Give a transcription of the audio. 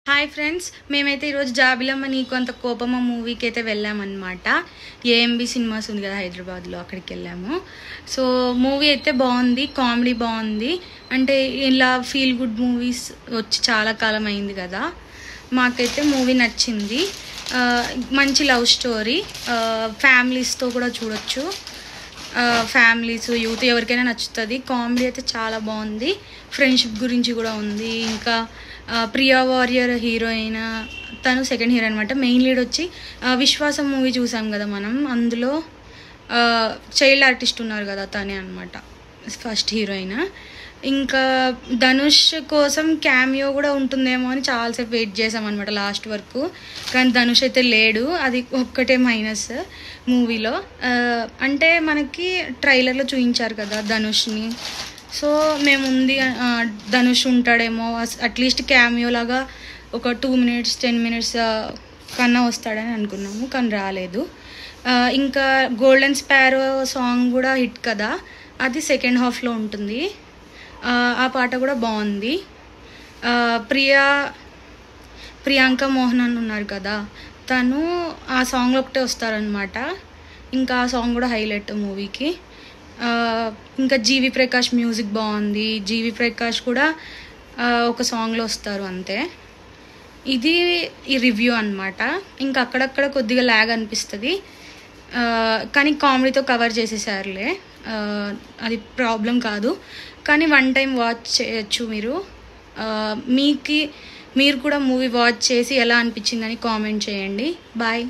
Hi friends, మేమైతే ఈరోజు జాబిలమ్మ నీకు అంత కోపమ్మ మూవీకి అయితే వెళ్ళామన్నమాట. ఏఎంబి సినిమాస్ ఉంది కదా హైదరాబాద్లో, అక్కడికి వెళ్ళాము. సో మూవీ అయితే బాగుంది, కామెడీ బాగుంది. అంటే ఇలా ఫీల్ గుడ్ మూవీస్ వచ్చి చాలా కాలం అయింది కదా, మాకైతే మూవీ నచ్చింది. మంచి లవ్ స్టోరీ, ఫ్యామిలీస్తో కూడా చూడొచ్చు. ఫ్యామిలీస్, యూత్ ఎవరికైనా నచ్చుతుంది. కామెడీ అయితే చాలా బాగుంది, ఫ్రెండ్షిప్ గురించి కూడా ఉంది. ఇంకా ప్రియా వారియర్ హీరోయిన్, తను సెకండ్ హీరో అనమాట. మెయిన్ లీడ్ వచ్చి విశ్వాసం మూవీ చూసాం కదా మనం, అందులో చైల్డ్ ఆర్టిస్ట్ ఉన్నారు కదా, తనే అనమాట ఫస్ట్ హీరోయిన్. ఇంకా ధనుష్ కోసం క్యామియో కూడా ఉంటుందేమో అని చాలాసేపు వెయిట్ చేసామన్నమాట లాస్ట్ వరకు, కానీ ధనుష్ అయితే లేడు. అది ఒక్కటే మైనస్ మూవీలో. అంటే మనకి ట్రైలర్లో చూపించారు కదా ధనుష్ని, సో మేము ఉంది ధనుష్ ఉంటాడేమో అట్లీస్ట్ క్యామియో లాగా ఒక 2 minutes 10 minutes కన్నా వస్తాడని అనుకున్నాము, కానీ రాలేదు. ఇంకా గోల్డెన్ స్పారో సాంగ్ కూడా హిట్ కదా, అది సెకండ్ హాఫ్లో ఉంటుంది. ఆ పాట కూడా బాగుంది. ప్రియాంక మోహన్ అని ఉన్నారు కదా, తను ఆ సాంగ్లో ఒకటే వస్తారనమాట. ఇంకా ఆ సాంగ్ కూడా హైలైట్ మూవీకి. ఇంకా జీవి ప్రకాష్ మ్యూజిక్ బాగుంది. జీవి ప్రకాష్ కూడా ఒక సాంగ్లో వస్తారు అంతే. ఇది ఈ రివ్యూ అనమాట. ఇంకా అక్కడక్కడ కొద్దిగా ల్యాగ్ అనిపిస్తుంది, కానీ కామెడీతో కవర్ చేసేసారులే, అది ప్రాబ్లం కాదు. కానీ 1 time వాచ్ చేయొచ్చు మీరు. మీరు కూడా మూవీ వాచ్ చేసి ఎలా అనిపించిందని కామెంట్ చేయండి. బాయ్.